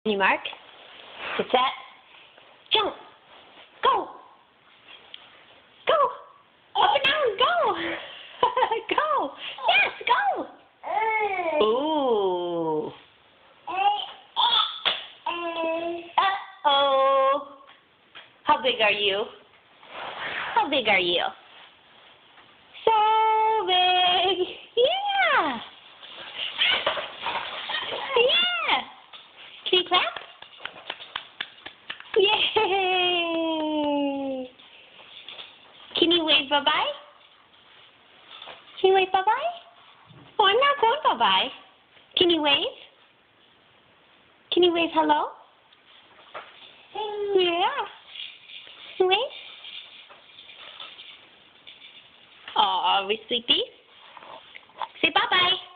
Ready, Mark? Get set. Jump. Go. Go. Up and down. Go. Go. Yes, go. Ooh. Uh-oh. How big are you? How big are you? So big. Yeah. Yeah. Can you clap? Yay. Can you wave bye-bye? Can you wave bye-bye? Oh, I'm not going bye-bye. Can you wave? Can you wave hello? Yeah. Can you wave? Aw, we sleepy? Say bye-bye.